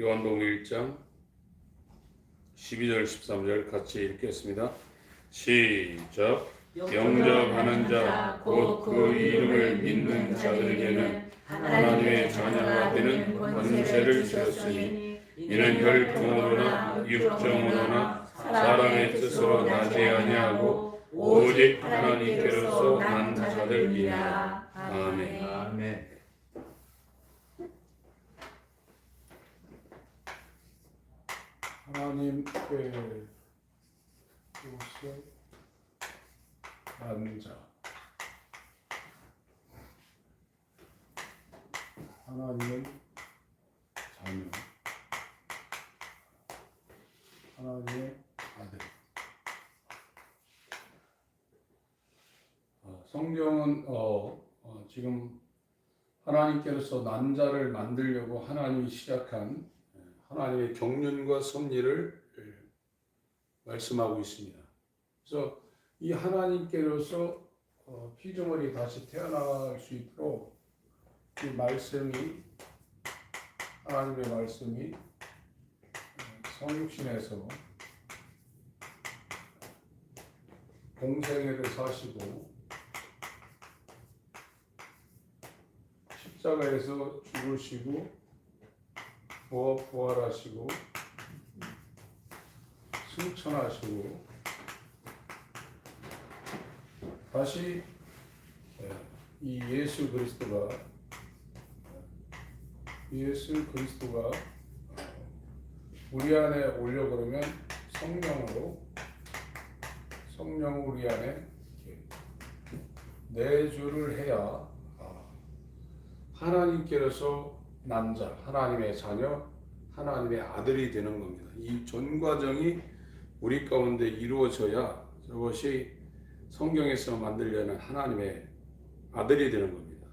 요한복음 1장 12절 13절 같이 읽겠습니다. 시작. 영접하는 자 곧 그 이름을 믿는 자들에게는 하나님의 자녀가 되는 권세를 주었으니 이는 혈통으로나 육정으로나 사람의 뜻으로 나지 아니하고 오직 하나님께로서 난 자들이니라. 아멘. 아멘. 하나님께로서 난 자, 하나님은 자녀, 하나님의 아들. 성경은 지금 하나님께로서 난 자를 만들려고 하나님이 시작한 하나님의 경륜과 섭리를 말씀하고 있습니다. 그래서 이 하나님께로서 피조물이 다시 태어날 수 있도록 이 말씀이, 하나님의 말씀이 성육신에서 공생애를 사시고 십자가에서 죽으시고 부활하시고 승천하시고 다시 이 예수 그리스도가 우리 안에 오려 그러면 성령으로 우리 안에 내주를 해야 하나님께로서 난 자, 하나님의 자녀, 하나님의 아들이 되는 겁니다. 이 전 과정이 우리 가운데 이루어져야 저것이 성경에서 만들려는 하나님의 아들이 되는 겁니다.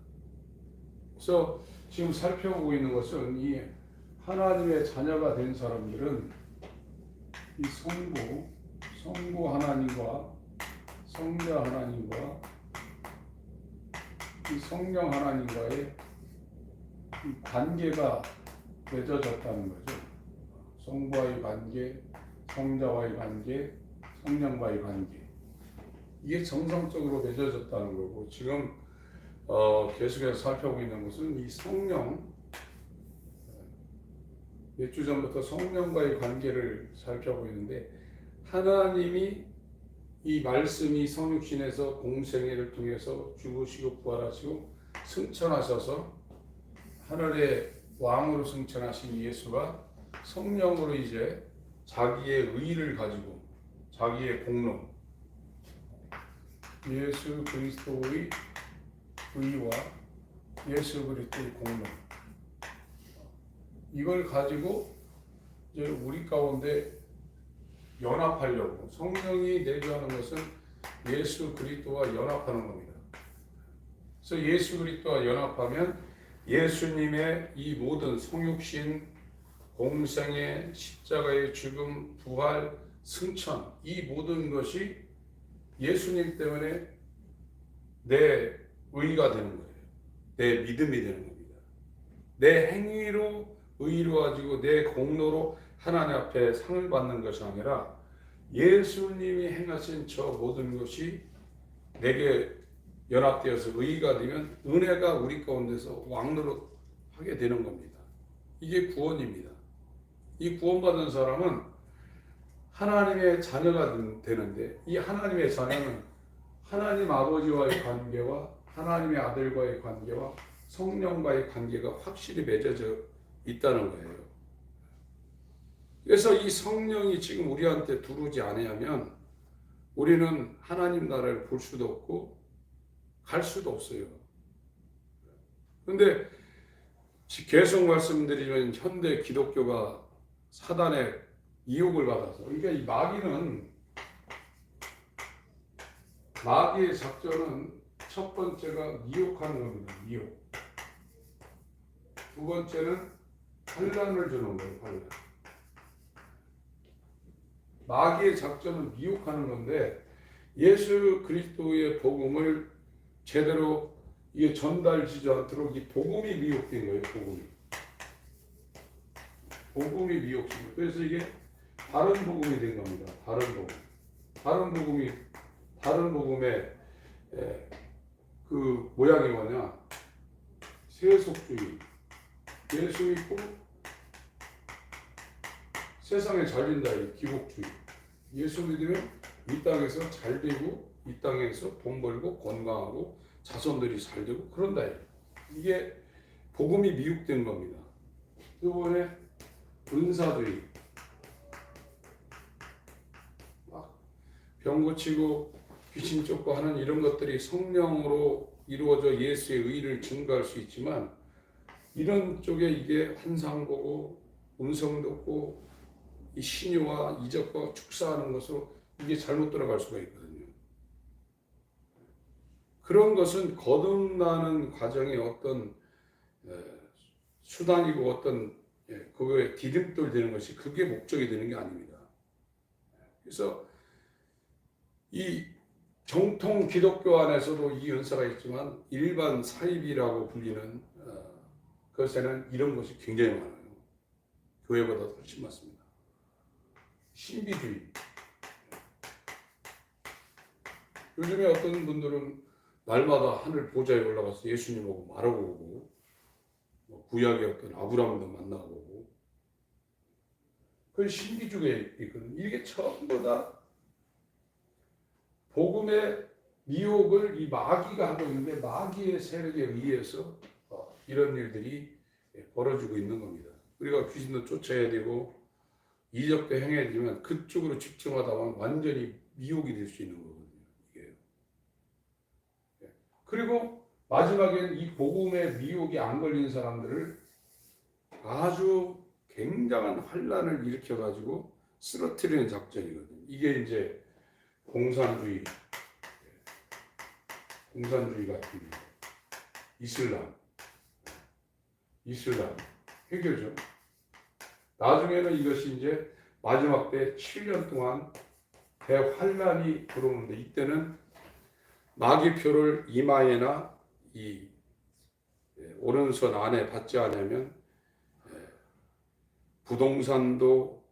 그래서 지금 살펴보고 있는 것은 이 하나님의 자녀가 된 사람들은 이 성부 하나님과 성자 하나님과 이 성령 하나님과의 이 관계가 맺어졌다는 거죠. 성부와의 관계, 성자와의 관계, 성령과의 관계. 이게 정상적으로 맺어졌다는 거고, 지금 계속해서 살펴보고 있는 것은 이 성령, 몇 주 전부터 성령과의 관계를 살펴보고 있는데, 하나님이 이 말씀이 성육신에서 공생애를 통해서 죽으시고 부활하시고 승천하셔서 하늘의 왕으로 승천하신 예수가 성령으로 이제 자기의 의를 가지고 자기의 공로, 예수 그리스도의 의와 예수 그리스도의 공로, 이걸 가지고 이제 우리 가운데 연합하려고, 성령이 내주하는 것은 예수 그리스도와 연합하는 겁니다. 그래서 예수 그리스도와 연합하면 예수님의 이 모든 성육신, 공생애, 십자가의 죽음, 부활, 승천, 이 모든 것이 예수님 때문에 내 의가 되는 거예요. 내 믿음이 되는 겁니다. 내 행위로 의로워지고 내 공로로 하나님 앞에 상을 받는 것이 아니라 예수님이 행하신 저 모든 것이 내게 연합되어서 의가 되면 은혜가 우리 가운데서 왕노릇 하게 되는 겁니다. 이게 구원입니다. 이 구원받은 사람은 하나님의 자녀가 되는데, 이 하나님의 자녀는 하나님 아버지와의 관계와 하나님의 아들과의 관계와 성령과의 관계가 확실히 맺어져 있다는 거예요. 그래서 이 성령이 지금 우리한테 들어오지 않으면 우리는 하나님 나라를 볼 수도 없고 갈 수도 없어요. 그런데 계속 말씀드리면 현대 기독교가 사단의 이욕을 받아서, 그러니까 이 마귀의 작전은 첫 번째가 미혹하는 겁니다. 미혹. 두 번째는 환난을 주는 거예요. 환난. 마귀의 작전은 미혹하는 건데, 예수 그리스도의 복음을 제대로 이게 전달되지 않도록 이 복음이 미혹된 거예요. 복음이 미혹입니다. 그래서 이게 다른 복음이 된 겁니다. 다른 복음의 그 모양이 뭐냐? 세속주의. 예수 믿고 세상에 잘 된다. 이 기복주의. 예수 믿으면 이 땅에서 잘 되고 이 땅에서 돈 벌고 건강하고 자손들이 잘 되고 그런다. 이게 복음이 미혹된 겁니다. 이번에 은사주의. 병 고치고 귀신 쫓고 하는 이런 것들이 성령으로 이루어져 예수의 의를 증거할 수 있지만 이런 쪽에 이게 환상 보고 음성 듣고 이 신유와 이적과 축사하는 것으로 이게 잘못 들어갈 수가 있거든요. 그런 것은 거듭나는 과정의 어떤 수단이고 어떤 그거에 디딤돌 되는 것이 그게 목적이 되는 게 아닙니다. 그래서 이 정통 기독교 안에서도 이 은사가 있지만 일반 사입이라고 불리는 것에는 이런 것이 굉장히 많아요. 교회보다 훨씬 많습니다. 신비주의. 요즘에 어떤 분들은 날마다 하늘 보좌에 올라가서 예수님하고 말하고 오고 구약의 어떤 아브라함도 만나고 오고 그건 신비주의에 있거든요. 이게 전부 다 복음의 미혹을 이 마귀가 하고 있는데 마귀의 세력에 의해서 이런 일들이 벌어지고 있는 겁니다. 우리가 귀신도 쫓아야 되고 이적도 행해야 되지만 그쪽으로 집중하다 보면 완전히 미혹이 될 수 있는 거거든요. 이게. 그리고 마지막에는 이 복음의 미혹이 안 걸린 사람들을 아주 굉장한 환란을 일으켜가지고 쓰러뜨리는 작전이거든요. 이게 이제 공산주의 같은 이슬람 해결죠. 나중에는 이것이 이제 마지막 때 7년 동안 대환란이 들어오는데 이때는 마귀표를 이마에나 이 오른손 안에 받지 않으면 부동산도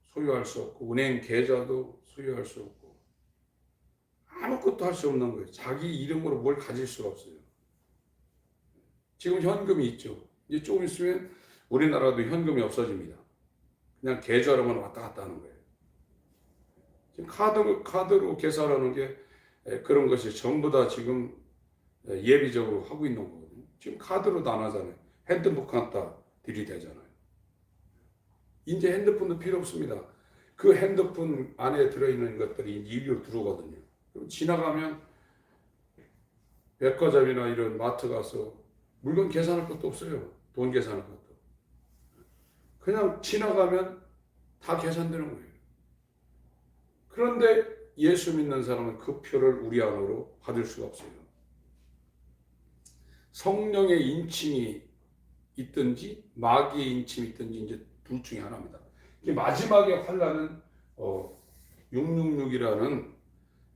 소유할 수 없고 은행 계좌도 소유할 수 없고 아무것도 할 수 없는 거예요. 자기 이름으로 뭘 가질 수가 없어요. 지금 현금이 있죠. 이제 조금 있으면 우리나라도 현금이 없어집니다. 그냥 계좌로만 왔다 갔다 하는 거예요. 지금 카드로 계산하는 게 그런 것이 전부 다 지금 예비적으로 하고 있는 거거든요. 지금 카드로도 안 하잖아요. 핸드폰 갖다 들이대잖아요. 이제 핸드폰도 필요 없습니다. 그 핸드폰 안에 들어있는 것들이 일로 들어오거든요. 그럼 지나가면 백화점이나 이런 마트 가서 물건 계산할 것도 없어요. 돈 계산할 것도. 그냥 지나가면 다 계산되는 거예요. 그런데 예수 믿는 사람은 그 표를 우리 안으로 받을 수가 없어요. 성령의 인침이 있든지 마귀의 인침이 있든지 이제 둘 중에 하나입니다. 마지막에 환란은 666이라는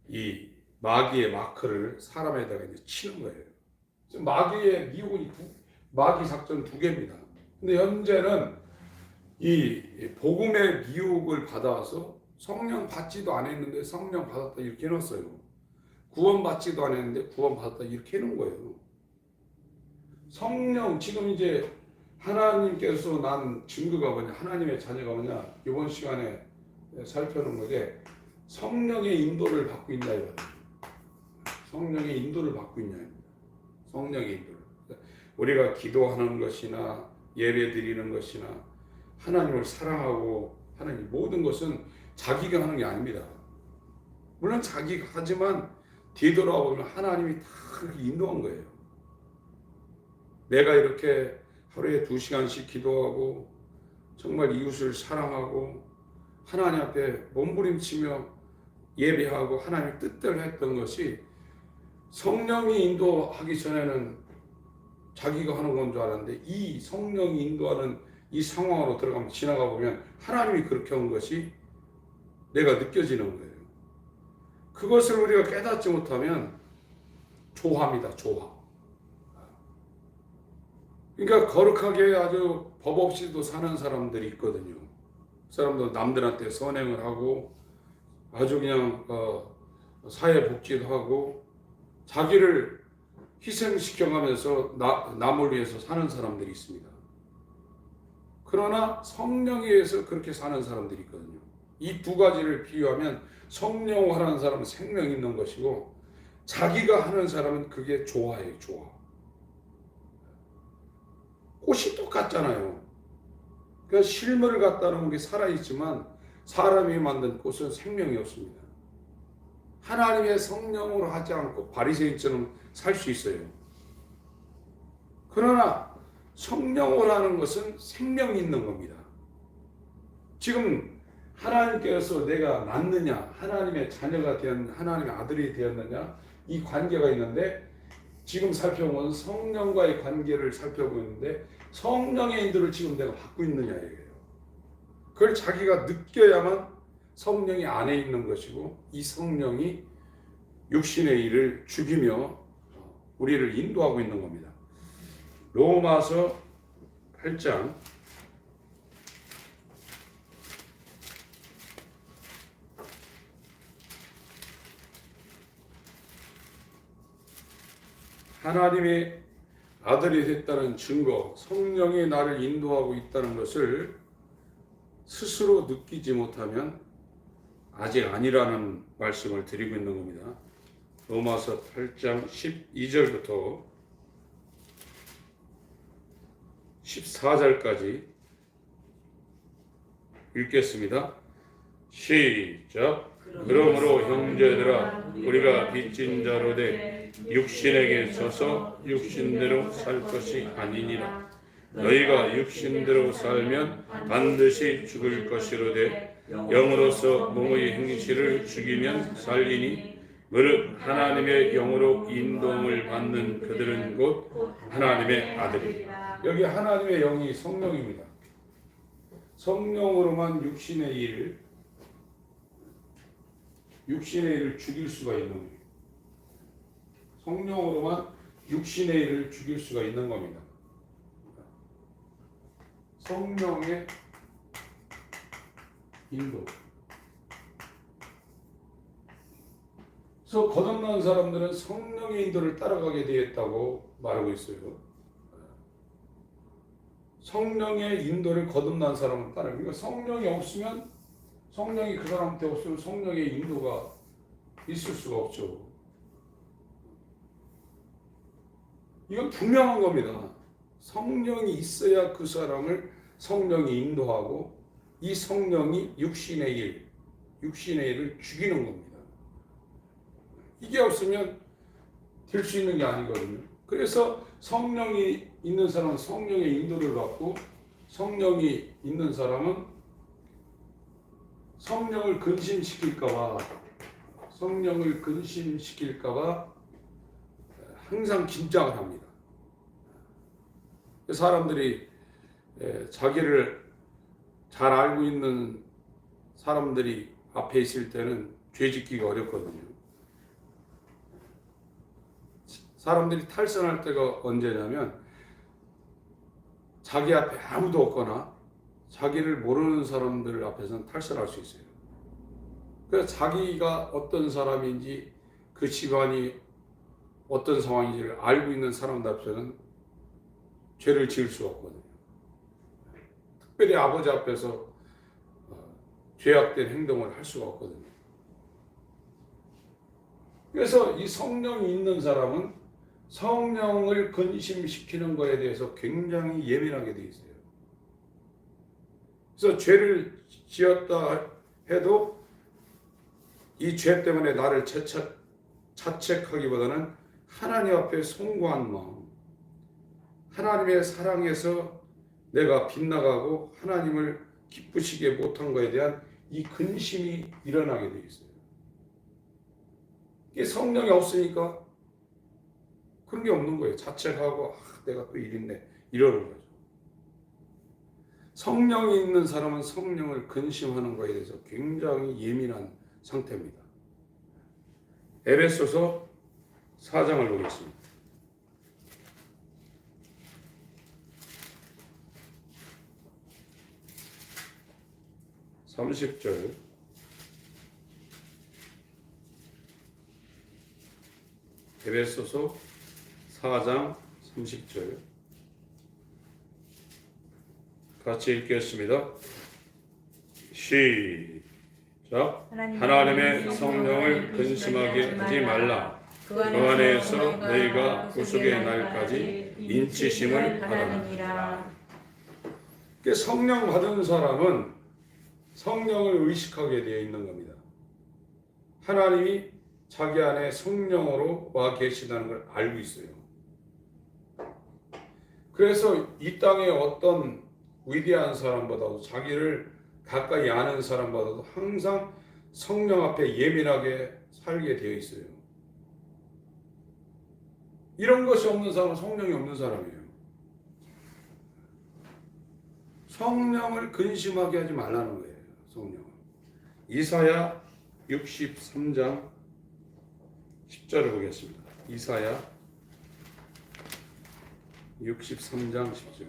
이 마귀의 마크를 사람에다가 이제 치는 거예요. 마귀의 미혹이 마귀 작전 2개입니다. 근데 현재는 이 복음의 미혹을 받아서 성령 받지도 않았는데 성령 받았다 이렇게 해놨어요. 구원 받지도 않았는데 구원 받았다 이렇게 해놓은 거예요. 성령 지금 이제 하나님께서 난 증거가 뭐냐, 하나님의 자녀가 뭐냐, 이번 시간에 살펴놓은 거게 성령의 인도를 받고 있냐 이거예요. 성령의 인도를 받고 있냐. 성령의 인도를. 우리가 기도하는 것이나 예배 드리는 것이나 하나님을 사랑하고 하는 모든 것은 자기가 하는 게 아닙니다. 물론 자기가 하지만 뒤돌아보면 하나님이 다 그렇게 인도한 거예요. 내가 이렇게 하루에 2시간씩 기도하고 정말 이웃을 사랑하고 하나님 앞에 몸부림치며 예배하고 하나님의 뜻대로 했던 것이 성령이 인도하기 전에는 자기가 하는 건 줄 알았는데 이 성령이 인도하는 이 상황으로 들어가면 지나가 보면 하나님이 그렇게 한 것이 내가 느껴지는 거예요. 그것을 우리가 깨닫지 못하면 조화입니다. 조화. 그러니까 거룩하게 아주 법 없이도 사는 사람들이 있거든요. 그 사람도 남들한테 선행을 하고 아주 그냥 사회복지도 하고 자기를 희생시켜가면서 남을 위해서 사는 사람들이 있습니다. 그러나 성령에 의해서 그렇게 사는 사람들이 있거든요. 이 두 가지를 비유하면 성령으로 하는 사람은 생명이 있는 것이고 자기가 하는 사람은 그게 조화예요. 조화. 꽃이 똑같잖아요. 그러니까 실물을 갖다 놓은 게 살아있지만 사람이 만든 꽃은 생명이 없습니다. 하나님의 성령으로 하지 않고 바리새인처럼 살 수 있어요. 그러나 성령으로 하는 것은 생명이 있는 겁니다. 지금 하나님께서 내가 낳느냐, 하나님의 자녀가 되었느냐, 하나님의 아들이 되었느냐, 이 관계가 있는데 지금 살펴보면 성령과의 관계를 살펴보고 있는데 성령의 인도를 지금 내가 받고 있느냐 이거예요. 그걸 자기가 느껴야만 성령이 안에 있는 것이고 이 성령이 육신의 일을 죽이며 우리를 인도하고 있는 겁니다. 로마서 8장 '하나님의 아들이 됐다는 증거, 성령이 나를 인도하고 있다는 것을 스스로 느끼지 못하면 아직 아니라는 말씀을 드리고 있는 겁니다. 로마서 8장 12절부터 14절까지 읽겠습니다. 시작. 그러므로 형제들아 우리가 빚진 자로 돼 육신에게 져서 육신대로 살 것이 아니니라. 너희가 육신대로 살면 반드시 죽을 것이로되 영으로서 몸의 행실을 죽이면 살리니 무릇 하나님의 영으로 인도함을 받는 그들은 곧 하나님의 아들이라. 여기 하나님의 영이 성령입니다. 성령으로만 육신의 일을 죽일 수가 있는 거예요. 성령으로만 육신의 일을 죽일 수가 있는 겁니다. 성령의 인도. 그래서 거듭난 사람들은 성령의 인도를 따라가게 되었다고 말하고 있어요. 성령의 인도를 거듭난 사람은 따라가요. 그러니까 성령이 없으면 성령이 그 사람한테 없으면 성령의 인도가 있을 수가 없죠. 이건 분명한 겁니다. 성령이 있어야 그 사람을 성령이 인도하고 이 성령이 육신의 일을 죽이는 겁니다. 이게 없으면 될 수 있는 게 아니거든요. 그래서 성령이 있는 사람은 성령의 인도를 받고 성령이 있는 사람은 성령을 근심시킬까봐 항상 긴장을 합니다. 사람들이 자기를 잘 알고 있는 사람들이 앞에 있을 때는 죄 짓기가 어렵거든요. 사람들이 탈선할 때가 언제냐면 자기 앞에 아무도 없거나 자기를 모르는 사람들 앞에서는 탈선할 수 있어요. 그래서 자기가 어떤 사람인지 그 집안이 어떤 상황인지를 알고 있는 사람들 앞에서는 죄를 지을 수가 없거든요. 특별히 아버지 앞에서 죄악된 행동을 할 수가 없거든요. 그래서 이 성령이 있는 사람은 성령을 근심시키는 것에 대해서 굉장히 예민하게 되어 있어요. 그래서 죄를 지었다 해도 이 죄 때문에 나를 자책하기보다는 하나님 앞에 송구한 마음, 하나님의 사랑에서 내가 빗나가고 하나님을 기쁘시게 못한 것에 대한 이 근심이 일어나게 되어 있어요. 이게 성령이 없으니까 그런 게 없는 거예요. 자책하고 내가 또 이랬네 이러는 거죠. 성령이 있는 사람은 성령을 근심하는 것에 대해서 굉장히 예민한 상태입니다. 에베소서 4장을 보겠습니다. 30절 에베소서 4장 30절 같이 읽겠습니다. 시작. 하나님의 성령을 근심하게 하지 말라. 그 안에서 너희가 구속의 날까지 인치심을 받았느니라. 성령 받은 사람은 성령을 의식하게 되어 있는 겁니다. 하나님이 자기 안에 성령으로 와 계시다는 걸 알고 있어요. 그래서 이 땅에 어떤 위대한 사람보다도 자기를 가까이 아는 사람보다도 항상 성령 앞에 예민하게 살게 되어 있어요. 이런 것이 없는 사람은 성령이 없는 사람이에요. 성령을 근심하게 하지 말라는 거예요. 성령을. 이사야 63장 10절을 보겠습니다. 이사야 63장 10절.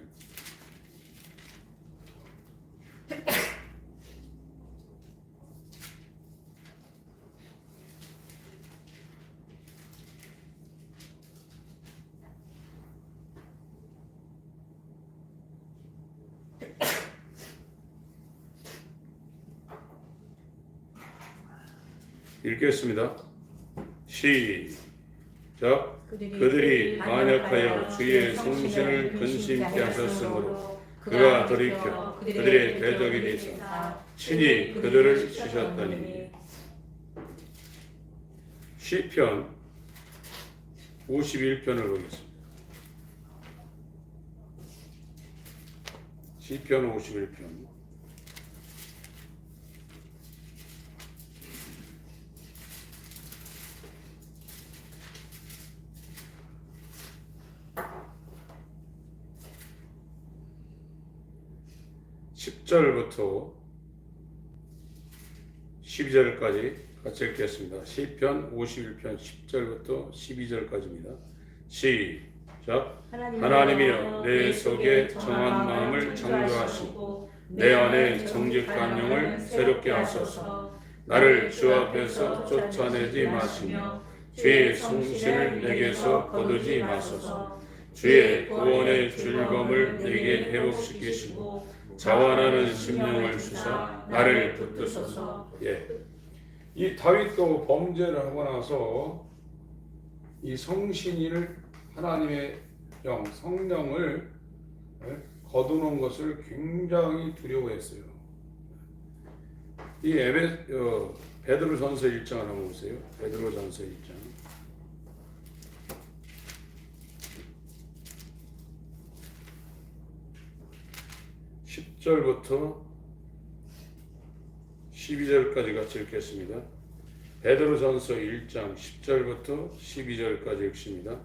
읽겠습니다. 시작. 그들이 만약하여 주의 성신을 근심케 하셨으므로 그가 돌이켜 그들의 대적이 되사 친히 그들을 치셨더니. 시편 51편을 보겠습니다. 시편 51편 10절부터 12절까지 같이 읽겠습니다. 시편 51편 10절부터 12절까지입니다. 시작. 하나님이여 내 속에 정한 마음을 창조하시고 내 안에 정직한 영을 새롭게 하소서. 나를 주 앞에서 쫓아내지 마시며 주의 성신을 내게서 거두지 마소서. 주의 구원의 즐거움을 내게 회복시키시고 자원하는 심령을 주사 나를 붙드소서. 이 다윗도 범죄를 하고 나서 이 성신을 하나님의 영 성령을 거두는 것을 굉장히 두려워했어요. 이 베드로전서 1장 한번 보세요. 베드로전서 1장 10절부터 12절까지 같이 읽겠습니다. 베드로전서 1장 10절부터 12절까지 읽습니다.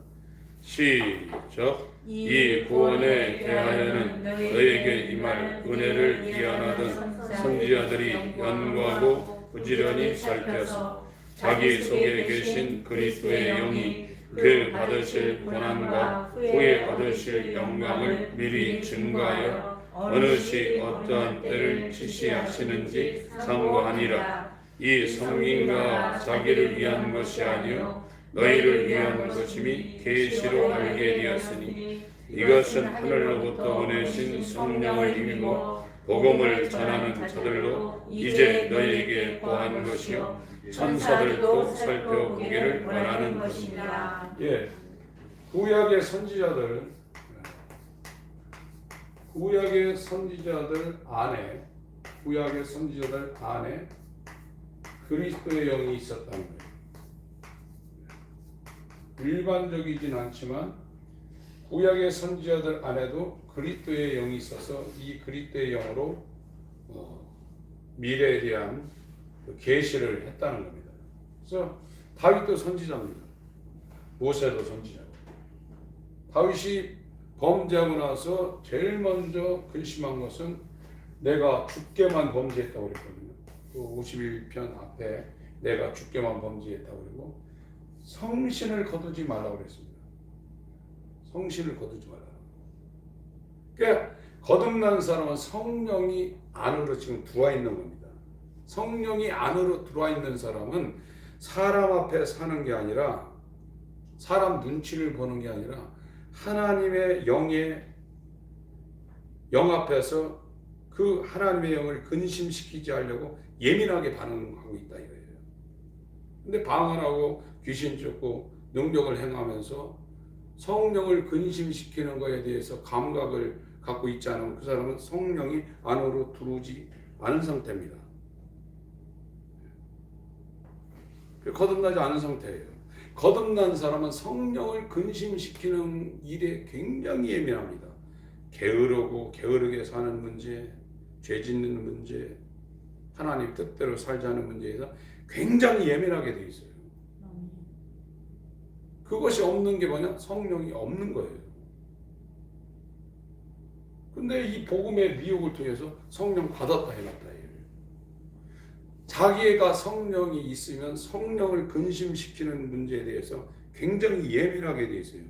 시작. 이 구원에 대하여는 너에게 임할 은혜를 예언하던 선지자들이 연구하고 부지런히 살펴서 자기 속에 계신 그리스도의 영이 그 받으실 고난과 후에 받으실 영광을 미리 증거하여 어느 시 어떠한 때를 지시하시는지 상고하니라. 이 성인과 자기를 위한 것이 아니요 너희를 위한 것임이 계시로 알게 되었으니 이것은 하늘로부터 보내신 성령을 힘입어 복음을 전하는 자들로 이제 너희에게 보한 것이요 천사들도 살펴보기를 원하는 것입니다. 구약의 선지자들 안에 그리스도의 영이 있었다는 거예요. 일반적이진 않지만 구약의 선지자들 안에도 그리스도의 영이 있어서 이 그리스도의 영으로 미래에 대한 계시를 했다는 겁니다. 그래서 다윗도 선지자입니다. 모세도 선지자고. 다윗이 범죄하고 나서 제일 먼저 근심한 것은 내가 죽게만 범죄했다고 그랬거든요. 그 51편 앞에 내가 죽게만 범죄했다고 그러고 성신을 거두지 말라고 그랬습니다. 성신을 거두지 말라고. 그러니까 거듭난 사람은 성령이 안으로 지금 들어와 있는 겁니다. 성령이 안으로 들어와 있는 사람은 사람 앞에 사는 게 아니라 사람 눈치를 보는 게 아니라 하나님의 영 앞에서 그 하나님의 영을 근심시키지 하려고 예민하게 반응하고 있다 이거예요. 근데 방언하고 귀신 쫓고 능력을 행하면서 성령을 근심시키는 것에 대해서 감각을 갖고 있지 않으면 그 사람은 성령이 안으로 들어오지 않은 상태입니다. 거듭나지 않은 상태예요. 거듭난 사람은 성령을 근심시키는 일에 굉장히 예민합니다. 게으르고 게으르게 사는 문제, 죄 짓는 문제, 하나님 뜻대로 살자는 문제에서 굉장히 예민하게 돼 있어요. 그것이 없는 게 뭐냐? 성령이 없는 거예요. 근데 이 복음의 미혹을 통해서 성령 받았다 해놨다 해요. 자기가 성령이 있으면 성령을 근심시키는 문제에 대해서 굉장히 예민하게 돼 있어요.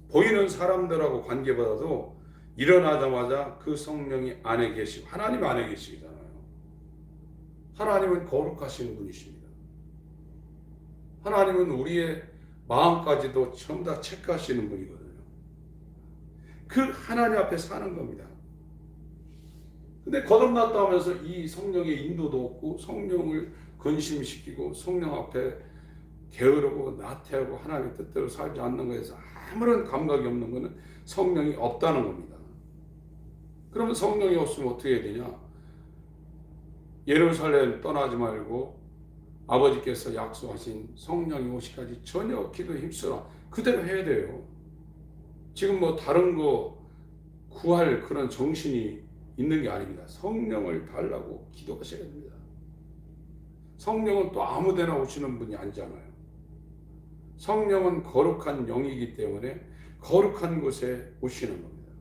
보이는 사람들하고 관계받아도 일어나자마자 그 성령이 안에 계시고 하나님 안에 계시잖아요. 하나님은 거룩하신 분이십니다. 하나님은 우리의 마음까지도 전부 다 체크하시는 분이거든요. 그 하나님 앞에 사는 겁니다. 근데 거듭났다 하면서 이 성령의 인도도 없고 성령을 근심시키고 성령 앞에 게으르고 나태하고 하나님의 뜻대로 살지 않는 것에서 아무런 감각이 없는 것은 성령이 없다는 겁니다. 그러면 성령이 없으면 어떻게 해야 되냐? 예루살렘 떠나지 말고 아버지께서 약속하신 성령이 오시기까지 전혀 기도에 힘쓰라. 그대로 해야 돼요. 지금 뭐 다른 거 구할 그런 정신이 있는 게 아닙니다. 성령을 달라고 기도하셔야 됩니다. 성령은 또 아무데나 오시는 분이 아니잖아요. 성령은 거룩한 영이기 때문에 거룩한 곳에 오시는 겁니다.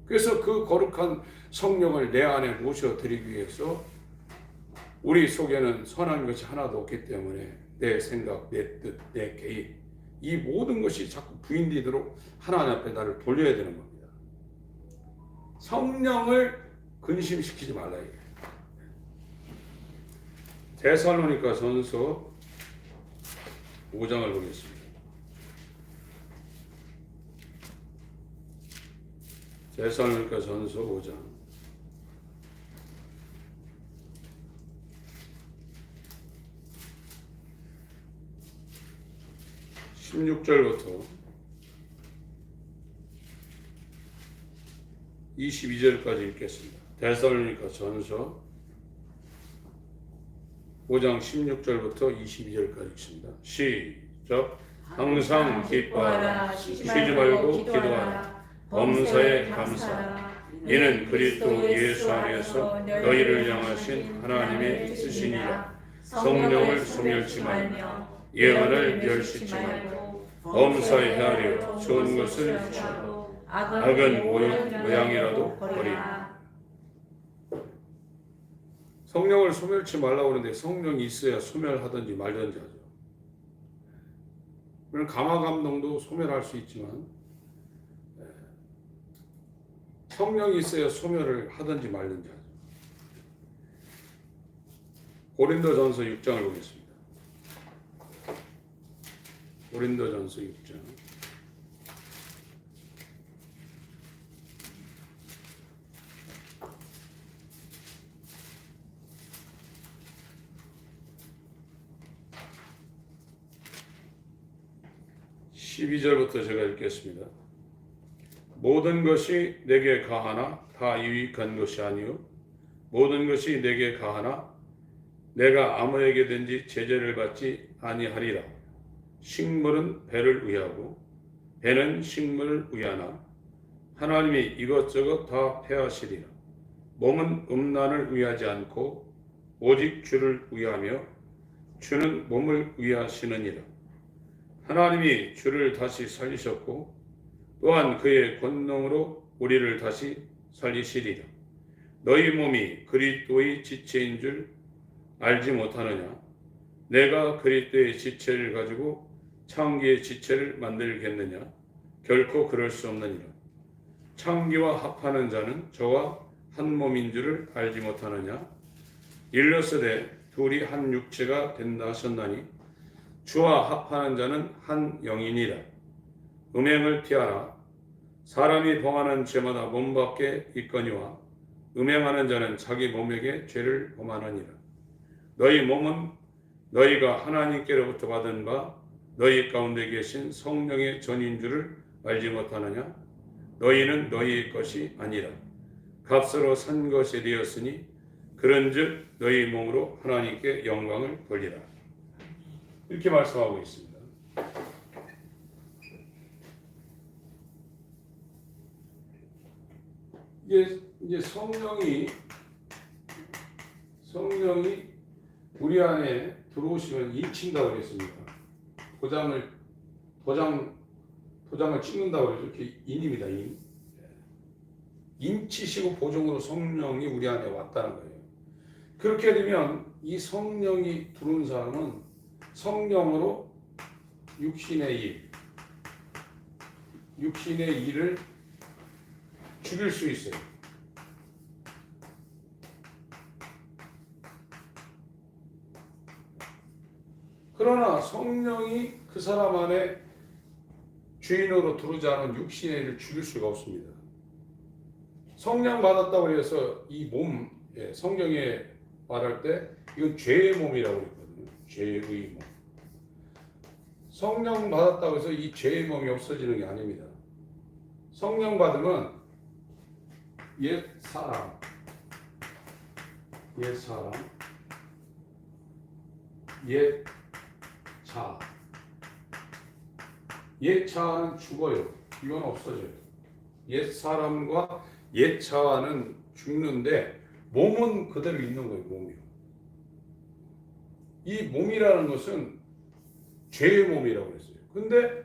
그래서 그 거룩한 성령을 내 안에 모셔드리기 위해서 우리 속에는 선한 것이 하나도 없기 때문에 내 생각, 내 뜻, 내 개인 이 모든 것이 자꾸 부인되도록 하나님 앞에 나를 돌려야 되는 겁니다. 성령을 근심시키지 말라 이게. 데살로니가전서 5장을 보겠습니다. 데살로니가전서 5장 16절부터 22절까지 읽겠습니다. 데살로니가전서 5장 16절부터 22절까지 읽습니다. 시작. 항상 기뻐하라. 쉬지 말고 기도하라. 범사에 감사하라. 이는 그리스도 예수 안에서 너희를 향하신 하나님의 뜻이니라. 성령을 소멸치 말며 예언을 멸시치 말고 범사에 헤아려 좋은 것을 취하고 악은 모양이라도 버리라. 성령을 소멸치 말라고 하는데 성령이 있어야 소멸하든지 말든지 하죠. 물론 감화감동도 소멸할 수 있지만 성령이 있어야 소멸을 하든지 말든지 하죠. 고린도전서 6장을 보겠습니다. 고린도전서 6장 12절부터 제가 읽겠습니다. 모든 것이 내게 가하나 다 유익한 것이 아니요 모든 것이 내게 가하나 내가 아무에게든지 제재를 받지 아니하리라. 식물은 배를 위하고 배는 식물을 위하나 하나님이 이것저것 다 폐하시리라. 몸은 음란을 위하지 않고 오직 주를 위하며 주는 몸을 위하시느니라. 하나님이 주를 다시 살리셨고 또한 그의 권능으로 우리를 다시 살리시리라. 너희 몸이 그리스도의 지체인 줄 알지 못하느냐? 내가 그리스도의 지체를 가지고 창기의 지체를 만들겠느냐? 결코 그럴 수 없느니라. 창기와 합하는 자는 저와 한 몸인 줄을 알지 못하느냐? 일러스되 둘이 한 육체가 된다 하셨나니 주와 합하는 자는 한 영이니라. 음행을 피하라. 사람이 범하는 죄마다 몸 밖에 있거니와 음행하는 자는 자기 몸에게 죄를 범하느니라. 너희 몸은 너희가 하나님께로부터 받은 바 너희 가운데 계신 성령의 전인 줄을 알지 못하느냐? 너희는 너희의 것이 아니라 값으로 산 것이 되었으니 그런즉 너희 몸으로 하나님께 영광을 돌리라. 이렇게 말씀하고 있습니다. 이제 성령이 우리 안에 들어오시면 인친다고 그랬습니다. 도장을 찍는다고 그래서 이렇게 인입니다. 인치시고 보정으로 성령이 우리 안에 왔다는 거예요. 그렇게 되면 이 성령이 들어온 사람은 성령으로 육신의 일을 죽일 수 있어요. 그러나 성령이 그 사람 안에 주인으로 들어오지 않은 육신의 일을 죽일 수가 없습니다. 성령 받았다고 해서 이 몸, 성경에 말할 때 이건 죄의 몸이라고 했거든요. 죄의 몸. 성령 받았다고 해서 이 죄의 몸이 없어지는 게 아닙니다. 성령 받으면 옛 사람, 옛 차는 죽어요. 이건 없어져요. 옛 사람과 옛 차와는 죽는데 몸은 그대로 있는 거예요. 몸이요. 이 몸이라는 것은 죄의 몸이라고 했어요. 근데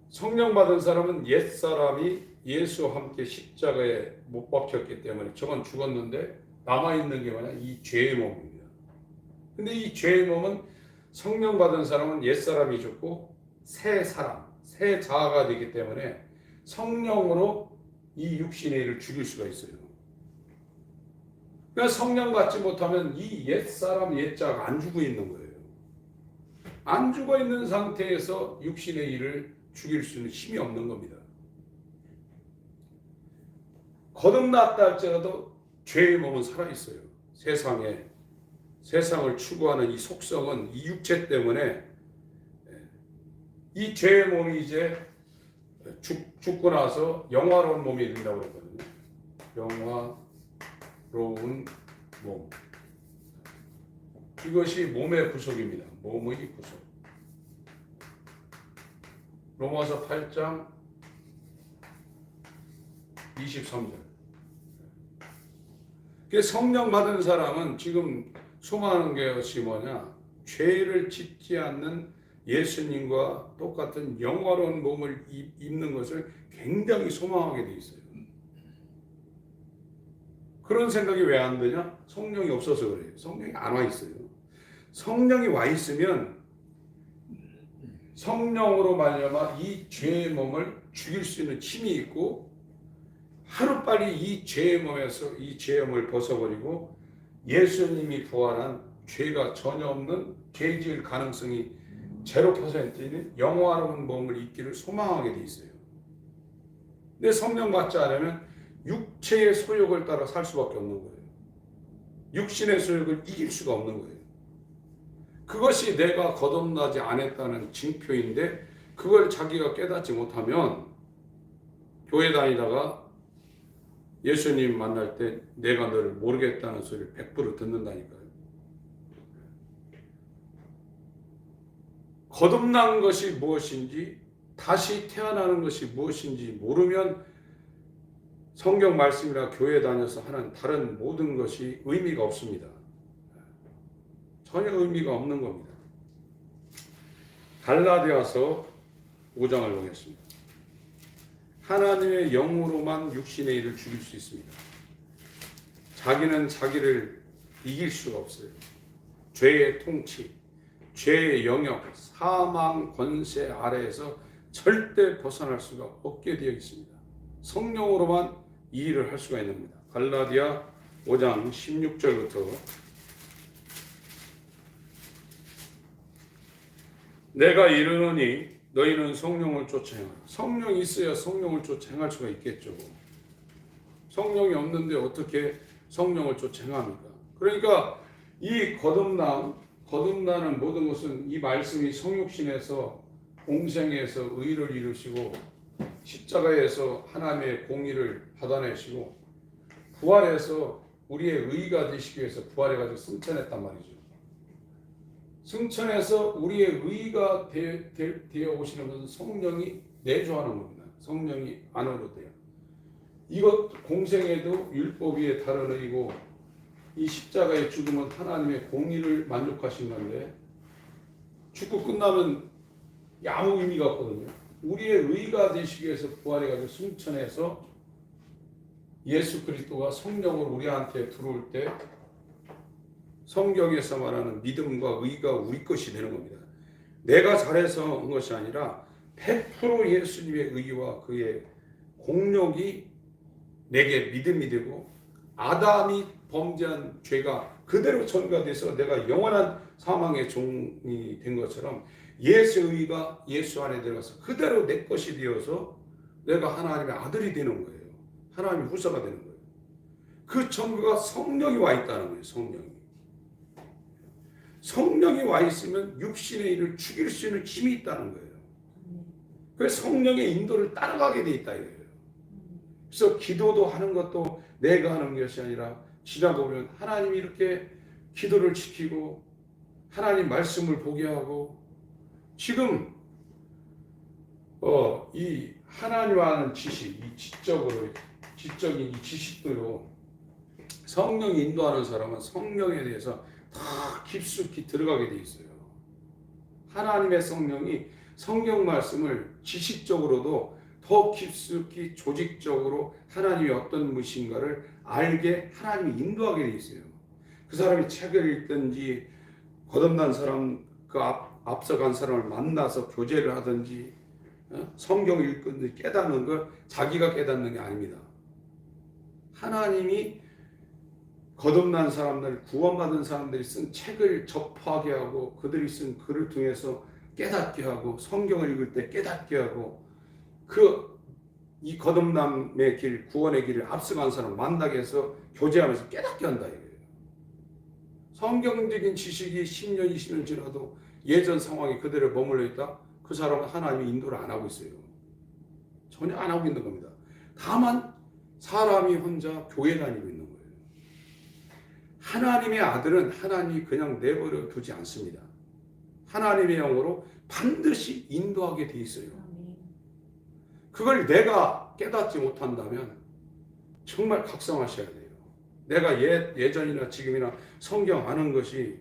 성령 받은 사람은 옛 사람이 예수와 함께 십자가에 못 박혔기 때문에 저건 죽었는데 남아있는 게 뭐냐? 이 죄의 몸입니다. 근데 이 죄의 몸은 성령 받은 사람은 옛 사람이 죽고 새 사람, 새 자아가 되기 때문에 성령으로 이 육신의 일을 죽일 수가 있어요. 그러니까 성령 받지 못하면 이 옛 사람, 옛 자아가 안 죽어 있는 거예요. 안 죽어 있는 상태에서 육신의 일을 죽일 수 있는 힘이 없는 겁니다. 거듭났다 할지라도 죄의 몸은 살아있어요. 세상을 추구하는 이 속성은 이 육체 때문에 이 죄의 몸이 이제 죽고 나서 영화로운 몸이 된다고 했거든요. 영화로운 몸. 이것이 몸의 구속입니다. 몸의 구속. 로마서 8장 23절. 성령 받은 사람은 지금 소망하는 것이 뭐냐? 죄를 짓지 않는 예수님과 똑같은 영화로운 몸을 입는 것을 굉장히 소망하게 돼 있어요. 그런 생각이 왜 안 드냐? 성령이 없어서 그래요. 성령이 안 와 있어요. 성령이 와 있으면 성령으로 말미암아 이 죄의 몸을 죽일 수 있는 힘이 있고 하루빨리 이 죄의 몸에서 이 죄의 몸을 벗어버리고 예수님이 부활한 죄가 전혀 없는 죄 지을 가능성이 0%인 영화로운 몸을 입기를 소망하게 돼 있어요. 근데 성령 받지 않으면 육체의 소욕을 따라 살 수밖에 없는 거예요. 육신의 소욕을 이길 수가 없는 거예요. 그것이 내가 거듭나지 않았다는 징표인데 그걸 자기가 깨닫지 못하면 교회 다니다가 예수님 만날 때 내가 너를 모르겠다는 소리를 100% 듣는다니까요. 거듭난 것이 무엇인지 다시 태어나는 것이 무엇인지 모르면 성경 말씀이나 교회 다녀서 하는 다른 모든 것이 의미가 없습니다. 전혀 의미가 없는 겁니다. 갈라디아서 5장을 보겠습니다. 하나님의 영으로만 육신의 일을 죽일 수 있습니다. 자기는 자기를 이길 수가 없어요. 죄의 통치, 죄의 영역, 사망 권세 아래에서 절대 벗어날 수가 없게 되어 있습니다. 성령으로만 이 일을 할 수가 있는 겁니다. 갈라디아 5장 16절부터 내가 이르노니 너희는 성령을 쫓아 행하라. 성령이 있어야 성령을 쫓아 행할 수가 있겠죠. 성령이 없는데 어떻게 성령을 쫓아 행합니까? 그러니까 이 거듭나는 모든 것은 이 말씀이 성육신에서 공생에서 의를 이루시고 십자가에서 하나님의 공의를 받아내시고 부활해서 우리의 의가 되시기 위해서 부활해가지고 승천했단 말이죠. 승천해서 우리의 의가 되어 오시는 것은 성령이 내주하는 겁니다. 성령이 안으로 돼요. 이것 공생에도 율법 위에 다른 의고 이 십자가의 죽음은 하나님의 공의를 만족하신 건데 죽고 끝나면 아무 의미가 없거든요. 우리의 의가 되시기 위해서 부활해가지고 승천해서 예수 그리스도가 성령으로 우리한테 들어올 때 성경에서 말하는 믿음과 의가 우리 것이 되는 겁니다. 내가 잘해서 한 것이 아니라 100% 예수님의 의와 그의 공력이 내게 믿음이 되고 아담이 범죄한 죄가 그대로 전가돼서 내가 영원한 사망의 종이 된 것처럼 예수의 의가 예수 안에 들어가서 그대로 내 것이 되어서 내가 하나님의 아들이 되는 거예요. 하나님의 후사가 되는 거예요. 그 전부가 성령이 와 있다는 거예요. 성령이 와 있으면 육신의 일을 죽일 수 있는 힘이 있다는 거예요. 그래서 성령의 인도를 따라가게 돼 있다 이거예요. 그래서 기도도 하는 것도 내가 하는 것이 아니라 지나보면 하나님이 이렇게 기도를 지키고 하나님 말씀을 보게 하고 지금 이 하나님과 하는 지식, 이 지적인 이 지식대로 성령이 인도하는 사람은 성령에 대해서 더 깊숙이 들어가게 돼 있어요. 하나님의 성령이 성경 말씀을 지식적으로도 더 깊숙이 조직적으로 하나님이 어떤 분이신가를 알게 하나님이 인도하게 돼 있어요. 그 사람이 책을 읽든지 거듭난 사람, 그 앞서간 사람을 만나서 교제를 하든지 성경을 읽든지 깨닫는 걸 자기가 깨닫는 게 아닙니다. 하나님이 거듭난 사람들, 구원받은 사람들이 쓴 책을 접하게 하고 그들이 쓴 글을 통해서 깨닫게 하고 성경을 읽을 때 깨닫게 하고 이 거듭남의 길, 구원의 길을 앞서간 사람을 만나게 해서 교제하면서 깨닫게 한다 이거예요. 성경적인 지식이 10년, 20년 지나도 예전 상황이 그대로 머물러 있다? 그 사람은 하나님이 인도를 안 하고 있어요. 전혀 안 하고 있는 겁니다. 다만 사람이 혼자 교회 다니고 있는 거예요. 하나님의 아들은 하나님이 그냥 내버려 두지 않습니다. 하나님의 영으로 반드시 인도하게 돼 있어요. 그걸 내가 깨닫지 못한다면 정말 각성하셔야 돼요. 내가 예전이나 지금이나 성경 아는 것이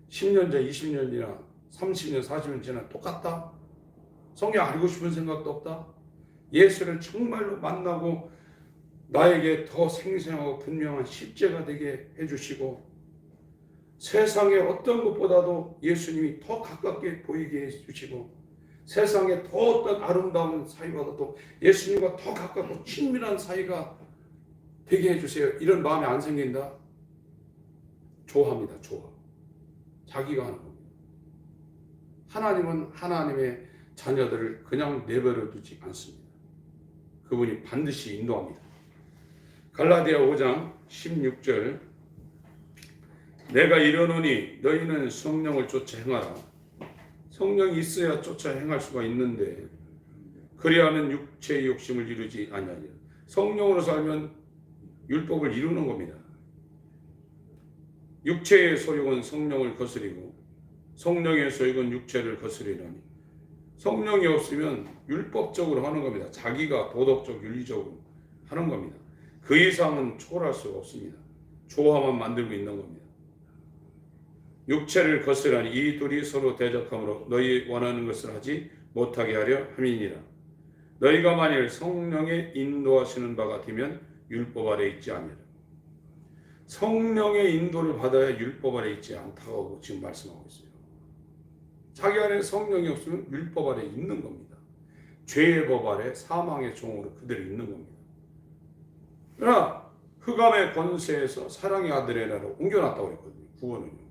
10년 전, 20년이나 30년, 40년 지나 똑같다? 성경 알고 싶은 생각도 없다? 예수를 정말로 만나고 나에게 더 생생하고 분명한 십제가 되게 해주시고 세상의 어떤 것보다도 예수님이 더 가깝게 보이게 해주시고 세상에 더 어떤 아름다운 사이보다도 예수님과 더 가깝고 친밀한 사이가 되게 해주세요. 이런 마음이 안 생긴다? 좋아합니다. 좋아. 자기가 하는 겁니다. 하나님은 하나님의 자녀들을 그냥 내버려 두지 않습니다. 그분이 반드시 인도합니다. 갈라디아 5장 16절 내가 이르노니 너희는 성령을 쫓아 행하라. 성령이 있어야 쫓아 행할 수가 있는데 그리하면 육체의 욕심을 이루지 아니하리라. 성령으로 살면 율법을 이루는 겁니다. 육체의 소욕은 성령을 거스리고 성령의 소욕은 육체를 거스리라니. 성령이 없으면 율법적으로 하는 겁니다. 자기가 도덕적, 윤리적으로 하는 겁니다. 그 이상은 초월할 수가 없습니다. 조화만 만들고 있는 겁니다. 육체를 거스르니 이 둘이 서로 대적함으로 너희 원하는 것을 하지 못하게 하려 함이니라. 너희가 만일 성령의 인도하시는 바 같으면 율법 아래 있지 아니라. 성령의 인도를 받아야 율법 아래 있지 않다고 지금 말씀하고 있어요. 자기 안에 성령이 없으면 율법 아래 있는 겁니다. 죄의 법 아래 사망의 종으로 그대로 있는 겁니다. 그러나 흑암의 권세에서 사랑의 아들의 나라로 옮겨놨다고 그랬거든요. 구원은요.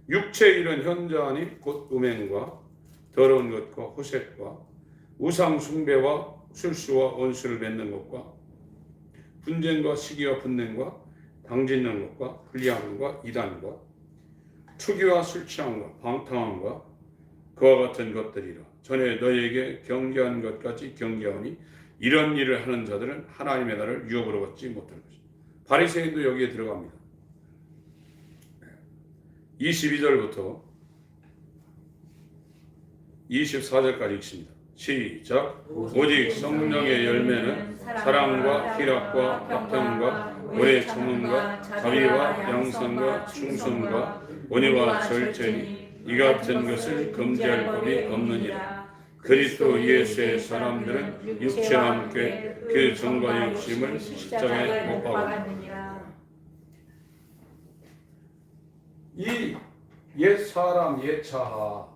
육체의 일은 현저하니 곧 음행과 더러운 것과 호색과 우상 숭배와 술수와 원수를 맺는 것과 분쟁과 시기와 분냉과 당짓는 것과 불리함과 이단과 투기와 술 취함과 방탕함과 그와 같은 것들이라. 전에 너희에게 경계한 것까지 경계하니 이런 일을 하는 자들은 하나님의 나라를 유업으로 받지 못할 것이다. 바리새인도 여기에 들어갑니다. 22절부터 24절까지 읽습니다. 시작. 오직 성령의 열매는 사랑과 희락과 화평과 오래 참음과 자비와 양선과 충성과 온유와 절제니 이 같은 것을 금지할 법이 없느니라. 그리스도 예수의 사람들은 육체와 함께 그 정과 욕심을 십자가에 못 박았느니라. 이 옛 사람 옛 자아,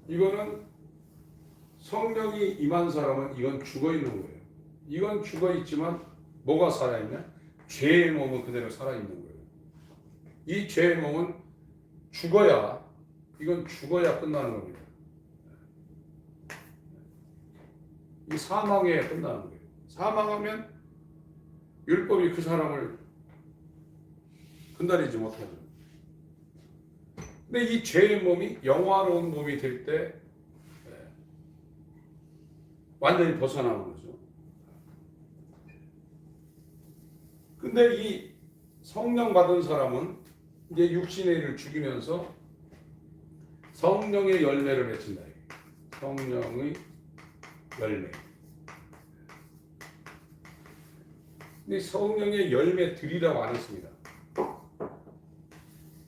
이거는 성령이 임한 사람은 이건 죽어 있는 거예요. 이건 죽어 있지만 뭐가 살아 있냐? 죄의 몸은 그대로 살아 있는 거예요. 이 죄의 몸은 죽어야, 이건 죽어야 끝나는 겁니다. 이 사망에 끝나는 거예요. 사망하면 율법이 그 사람을 건드리지 못하죠. 근데 이 죄의 몸이 영화로운 몸이 될 때 완전히 벗어나는 거죠. 근데 이 성령 받은 사람은 이제 육신의 일을 죽이면서 성령의 열매를 맺힌다. 성령의 열매. 근데 성령의 열매들이라고 안 했습니다.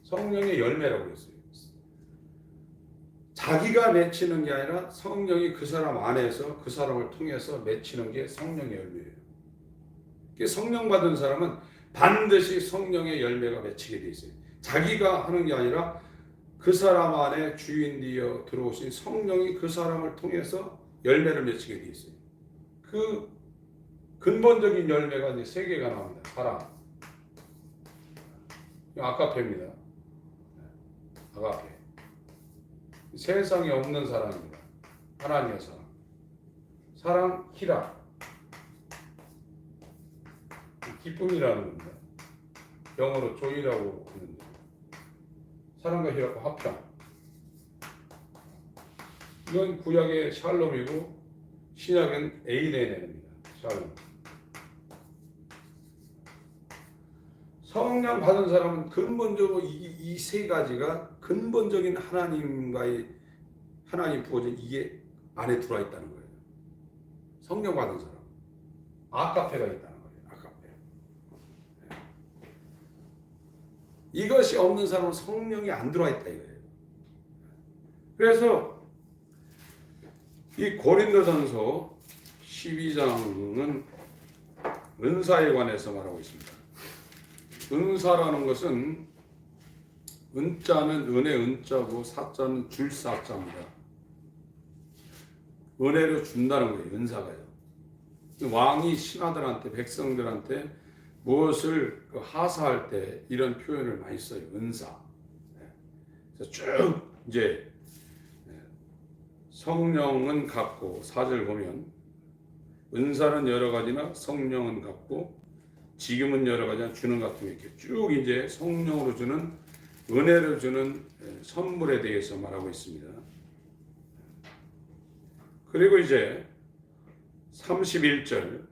성령의 열매라고 그랬어요. 자기가 맺히는 게 아니라 성령이 그 사람 안에서 그 사람을 통해서 맺히는 게 성령의 열매예요. 성령 받은 사람은 반드시 성령의 열매가 맺히게 돼 있어요. 자기가 하는 게 아니라 그 사람 안에 주인 되어 들어오신 성령이 그 사람을 통해서 열매를 맺히게 돼 있어요. 그 근본적인 열매가 이제 세 개가 나옵니다. 사랑. 아가페입니다. 아가페. 세상에 없는 사랑입니다. 하나님의 사랑. 사랑, 희락. 기쁨이라는 겁니다. 영어로 joy라고 하는데 사랑과 희락과 화평. 이건 구약의 샬롬이고 신약은 에이레네입니다. 샬롬. 성령 받은 사람은 근본적으로 이 세 가지가 근본적인 하나님과의 하나님 부어진 이게 안에 들어와 있다는 거예요. 성령 받은 사람. 아카페가 있다는 거예요. 아카페. 이것이 없는 사람은 성령이 안 들어와 있다 이거예요. 그래서 이 고린도전서 12장은 은사에 관해서 말하고 있습니다. 은사라는 것은 은자는 은혜 은자고 사자는 줄 사자입니다. 은혜로 준다는 거예요. 은사가요. 왕이 신하들한테 백성들한테 무엇을 하사할 때 이런 표현을 많이 써요. 은사. 그래서 쭉 이제 성령은 같고 4절 보면 은사는 여러 가지나 성령은 같고 지금은 여러 가지나 주는 같은 게 이렇게 쭉 이제 성령으로 주는 은혜로 주는 선물에 대해서 말하고 있습니다. 그리고 이제 31절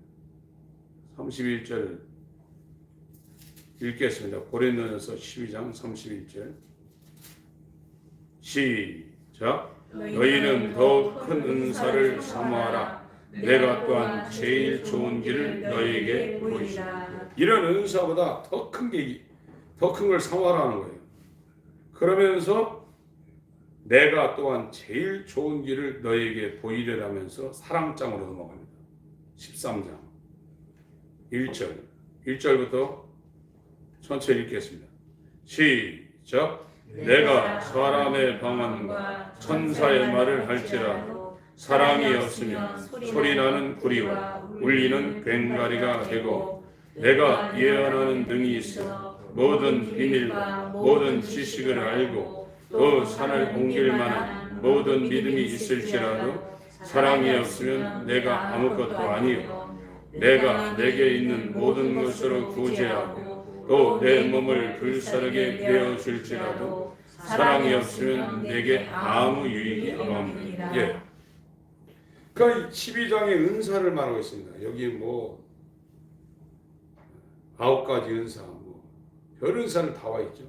읽겠습니다. 고린도전서 12장 31절 시작. 너희는 더욱 큰 은사를 사모하라. 내가 또한 제일 좋은 길을 너희에게 보이시라. 이런 은사보다 더 큰 걸 사모하라는 거예요. 그러면서 내가 또한 제일 좋은 길을 너희에게 보이려면서 사랑장으로 넘어갑니다. 13장 1절부터 천천히 읽겠습니다. 시작. 내가 사람의 방언과 천사의 말을 할지라도 사랑이 없으면 소리나는 구리와 울리는 괭가리가 되고 내가 예언하는 능이 있어 모든 비밀과 모든 지식을 알고 또 산을 옮길 만한 모든 믿음이 있을지라도 사랑이 없으면 내가 아무것도 아니요 내가 내게 있는 모든 것으로 구제하고 또 내 몸을 불사르게 되어줄지라도 사랑이 없으면 내게 아무 유익이 없느니라. 예. 그러니까 12장의 은사를 말하고 있습니다. 여기 뭐 9가지 은사, 뭐 별 은사를 다 와 있죠.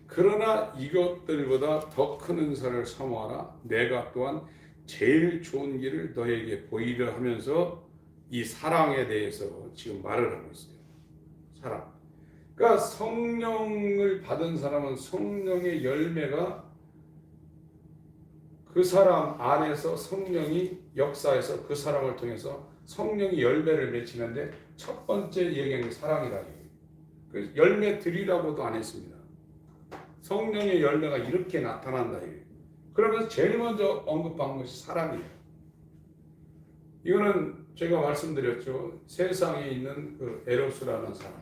그러나 이것들보다 더 큰 은사를 사모하라. 내가 또한 제일 좋은 길을 너에게 보이려 하면서 이 사랑에 대해서 지금 말을 하고 있어요. 사랑. 그러니까 성령을 받은 사람은 성령의 열매가 그 사람 안에서 성령이 역사해서 그 사람을 통해서 성령이 열매를 맺히는데 첫 번째 얘기는 사랑이라 얘기예요. 그 열매들이라고도 안 했습니다. 성령의 열매가 이렇게 나타난다 얘기예요. 그러면서 제일 먼저 언급한 것이 사랑이에요. 이거는 제가 말씀드렸죠. 세상에 있는 그 에로스라는 사랑,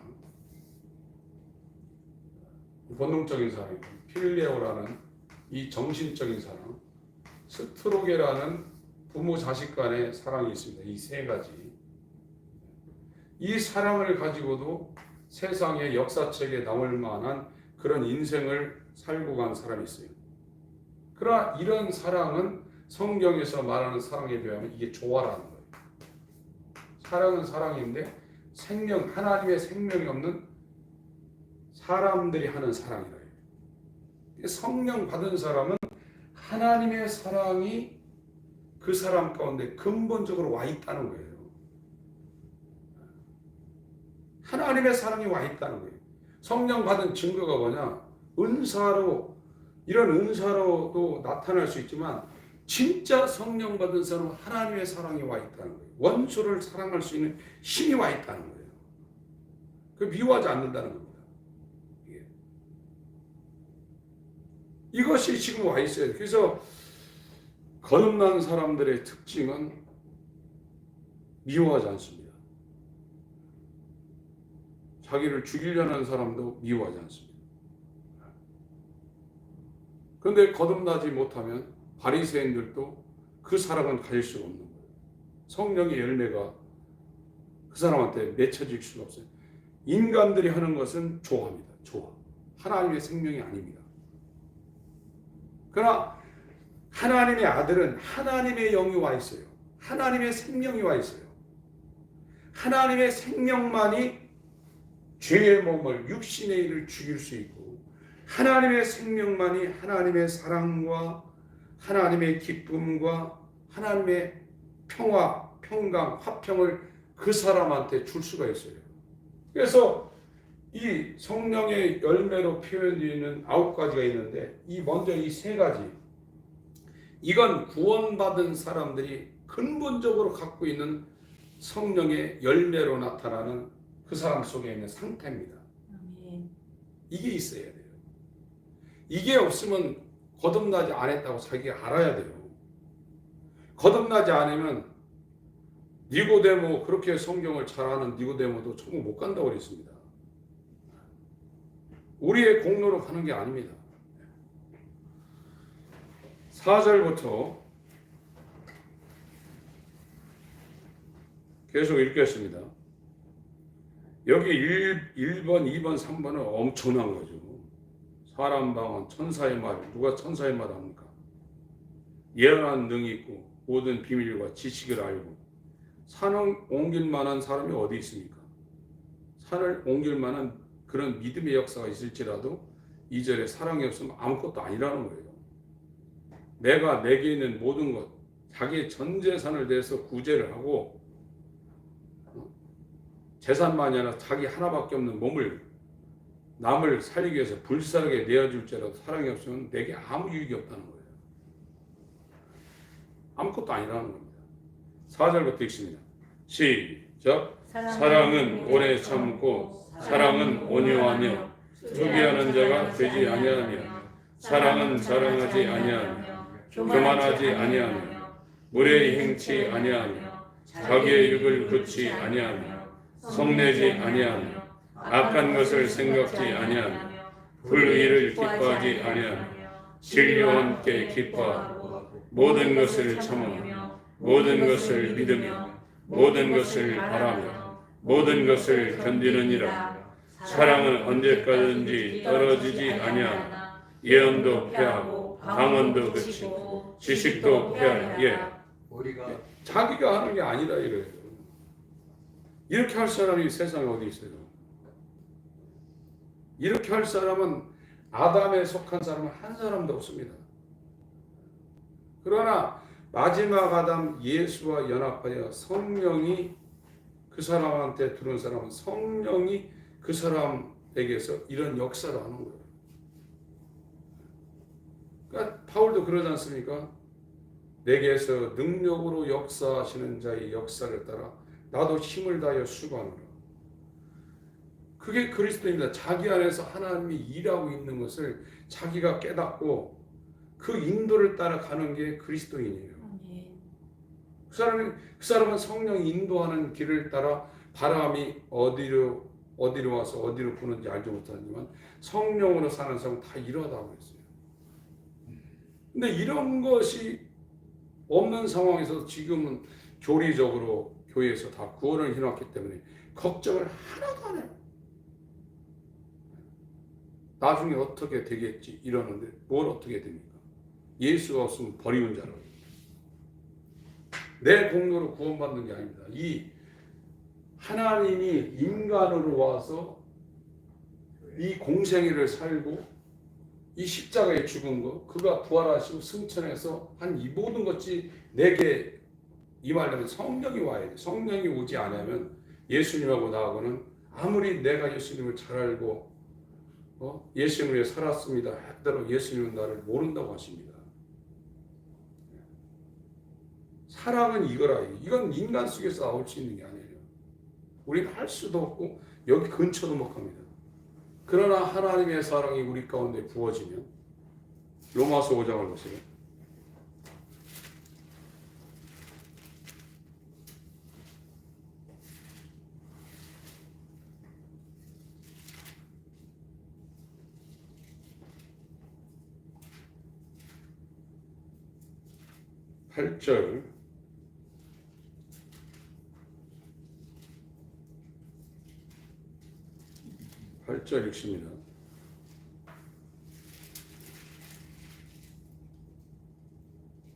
본능적인 사랑, 필레오라는 이 정신적인 사랑, 스트로게라는 부모 자식 간의 사랑이 있습니다. 이 세 가지. 이 사랑을 가지고도 세상의 역사책에 나올 만한 그런 인생을 살고 간 사람이 있어요. 그러나 이런 사랑은 성경에서 말하는 사랑에 비하면 이게 조화라는 거예요. 사랑은 사랑인데 생명, 하나님의 생명이 없는 사람들이 하는 사랑이라 해요. 성령 받은 사람은 하나님의 사랑이 그 사람 가운데 근본적으로 와 있다는 거예요. 하나님의 사랑이 와 있다는 거예요. 성령 받은 증거가 뭐냐? 은사로, 이런 은사로도 나타날 수 있지만 진짜 성령 받은 사람은 하나님의 사랑이 와 있다는 거예요. 원수를 사랑할 수 있는 힘이 와 있다는 거예요. 그 미워하지 않는다는 겁니다. 이것이 지금 와 있어요. 그래서 거듭난 사람들의 특징은 미워하지 않습니다. 자기를 죽이려는 사람도 미워하지 않습니다. 그런데 거듭나지 못하면 바리새인들도 그 사랑은 가질 수가 없는 거예요. 성령의 열매가 그 사람한테 맺혀질 수가 없어요. 인간들이 하는 것은 조화입니다. 조화. 하나님의 생명이 아닙니다. 그러나 하나님의 아들은 하나님의 영이 와 있어요. 하나님의 생명이 와 있어요. 하나님의 생명만이 죄의 몸을, 육신의 일을 죽일 수 있고, 하나님의 생명만이 하나님의 사랑과 하나님의 기쁨과 하나님의 평화, 평강, 화평을 그 사람한테 줄 수가 있어요. 그래서 이 성령의 열매로 표현되어 있는 9가지가 있는데, 먼저 이 3가지, 이건 구원받은 사람들이 근본적으로 갖고 있는 성령의 열매로 나타나는 그 사람 속에 있는 상태입니다. 이게 있어야 돼요. 이게 없으면 거듭나지 않았다고 자기가 알아야 돼요. 거듭나지 않으면 니고데모, 그렇게 성경을 잘 아는 니고데모도 천국 못 간다고 그랬습니다. 우리의 공로로 가는 게 아닙니다. 4절부터 계속 읽겠습니다. 여기 1번, 2번, 3번은 엄청난 거죠. 사람 방언, 천사의 말, 누가 천사의 말 합니까? 예언한 능이 있고 모든 비밀과 지식을 알고 산을 옮길 만한 사람이 어디 있습니까? 산을 옮길 만한 그런 믿음의 역사가 있을지라도 2절에 사랑이 없으면 아무것도 아니라는 거예요. 내가 내게 있는 모든 것, 자기의 전 재산을 대해서 구제를 하고 재산만이 아니라 자기 하나밖에 없는 몸을 남을 살리기 위해서 불사르게 내어줄지라도 사랑이 없으면 내게 아무 유익이 없다는 거예요. 아무것도 아니라는 겁니다. 4절부터 읽습니다. 시작. 사랑은 오래 참고 사랑은 온유하며 투기하는 자가 되지 아니하며 사랑은 자랑하지 아니하며 교만하지 아니하며 무례히 행치 아니하며 자기의 육을 굳지 아니하며 성내지 아니하며 악한 것을 생각지 아니하며 불의를 기뻐하지 아니하며 진리와 함께 기뻐하고 모든 것을 참으며 모든 것을 믿으며 모든 것을 바라며 모든 것을 견디느니라. 사랑은 언제까지든지 떨어지지 아니하며 예언도 패하고 방언도 그치고 지식도 패하여 우리가 자기가 하는 게 아니라 이래요. 이렇게 할 사람이 세상에 어디 있어요? 이렇게 할 사람은 아담에 속한 사람은 한 사람도 없습니다. 그러나 마지막 아담 예수와 연합하여 성령이 그 사람한테 들어온 사람은 성령이 그 사람에게서 이런 역사를 하는 거예요. 그러니까 바울도 그러지 않습니까? 내게서 능력으로 역사하시는 자의 역사를 따라 나도 힘을 다하여 수고하노라. 그게 그리스도입니다. 자기 안에서 하나님이 일하고 있는 것을 자기가 깨닫고 그 인도를 따라가는 게 그리스도인이에요. 그 사람은 성령이 인도하는 길을 따라 바람이 어디로 와서 어디로 부는지 알지 못하지만 성령으로 사는 사람은 다 이러하다고 했어요. 근데 이런 것이 없는 상황에서 지금은 교리적으로 교회에서 다 구원을 해놨기 때문에 걱정을 하나도 안 해요. 나중에 어떻게 되겠지 이러는데 뭘 어떻게 됩니까? 예수가 없으면 버리는 자라고. 내 공로로 구원받는 게 아닙니다. 이 하나님이 인간으로 와서 이 공생애를 살고 이 십자가에 죽은 거, 그가 부활하시고 승천해서 한 이 모든 것이 내게 임하려면 성령이 와야 돼. 성령이 오지 않으면 예수님하고 나하고는 아무리 내가 예수님을 잘 알고 예수님을 위해 살았습니다 했더라도 예수님은 나를 모른다고 하십니다. 사랑은 이거라. 이건 인간 속에서 나올 수 있는 게 아니에요. 우리는 할 수도 없고 여기 근처도 못 갑니다. 그러나 하나님의 사랑이 우리 가운데 부어지면 로마서 5장을 보세요. (8절) 8절 읽습니다.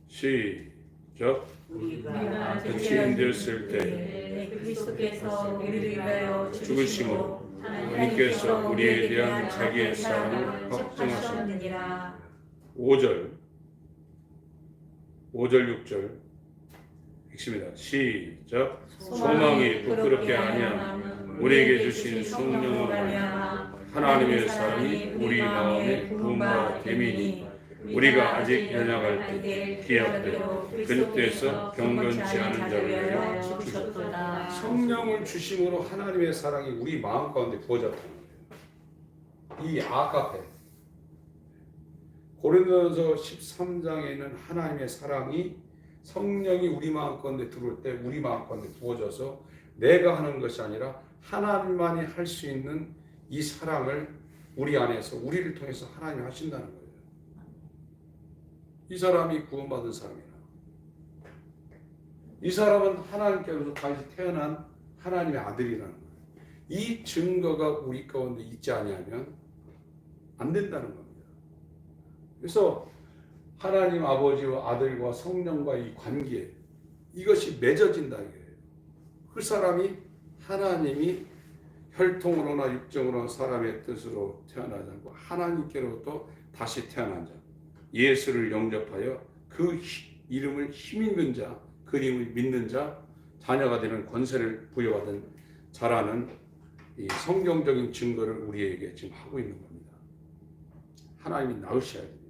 시작. 우리가 죄인 되었을 때 그리스도께서 우리를 위하여 죽으심으로 하나님께서 우리에 대한 자기의 사랑을 확증하셨느니라. 5절 6절 읽습니다. 시작. 소망이 부끄럽게 아니하며 우리에게 주신 성령으로 말미암아 하나님의 사랑이 우리 마음에 부음바 됨이니 우리가 아직 연약할 때 기약되어 그리스도에서 경건치 않은 자를 위하여 죽으셨도다. 성령을 주심으로 하나님의 사랑이 우리 마음 가운데 부어졌다는 거예요. 이 아가페. 고린도전서 13장에는 하나님의 사랑이 성령이 우리 마음 가운데 들어올 때 우리 마음 가운데 부어져서 내가 하는 것이 아니라 하나님만이 할 수 있는 이 사랑을 우리 안에서 우리를 통해서 하나님이 하신다는 거예요. 이 사람이 구원받은 사람이라. 이 사람은 하나님께로서 다시 태어난 하나님의 아들이라는 거예요. 이 증거가 우리 가운데 있지 아니하면 안 된다는 겁니다. 그래서 하나님 아버지와 아들과 성령과 이 관계, 이것이 맺어진다 이거예요. 그 사람이 하나님이 혈통으로나 육정으로나 사람의 뜻으로 태어나지 않고 하나님께로부터 다시 태어난 자, 예수를 영접하여 그 이름을 힘있는 자, 그 이름을 믿는 자, 자녀가 되는 권세를 부여받은 자라는 이 성경적인 증거를 우리에게 지금 하고 있는 겁니다. 하나님이 낳으셔야 됩니다.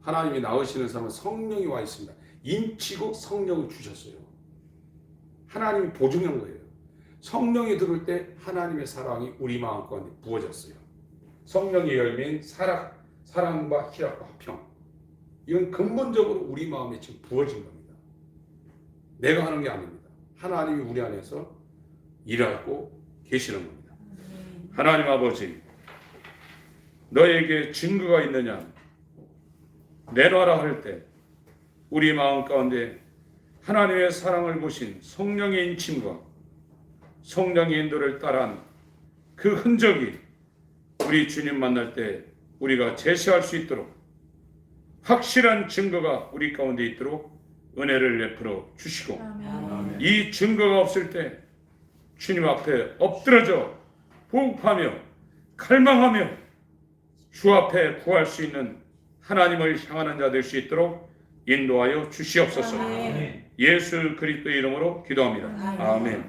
하나님이 낳으시는 사람은 성령이 와 있습니다. 인치고 성령을 주셨어요. 하나님이 보증한 거예요. 성령이 들어올 때 하나님의 사랑이 우리 마음 가운데 부어졌어요. 성령의 열매인 사랑과 희락과 화평. 이건 근본적으로 우리 마음에 지금 부어진 겁니다. 내가 하는 게 아닙니다. 하나님이 우리 안에서 일하고 계시는 겁니다. 하나님 아버지, 너에게 증거가 있느냐? 내놔라 할 때 우리 마음 가운데 하나님의 사랑을 보신 성령의 인침과 성령의 인도를 따른 그 흔적이 우리 주님 만날 때 우리가 제시할 수 있도록 확실한 증거가 우리 가운데 있도록 은혜를 베풀어 주시고, 이 증거가 없을 때 주님 앞에 엎드러져 호흡하며 갈망하며 주 앞에 구할 수 있는 하나님을 향하는 자 될 수 있도록 인도하여 주시옵소서. 예수 그리스도의 이름으로 기도합니다. 아멘.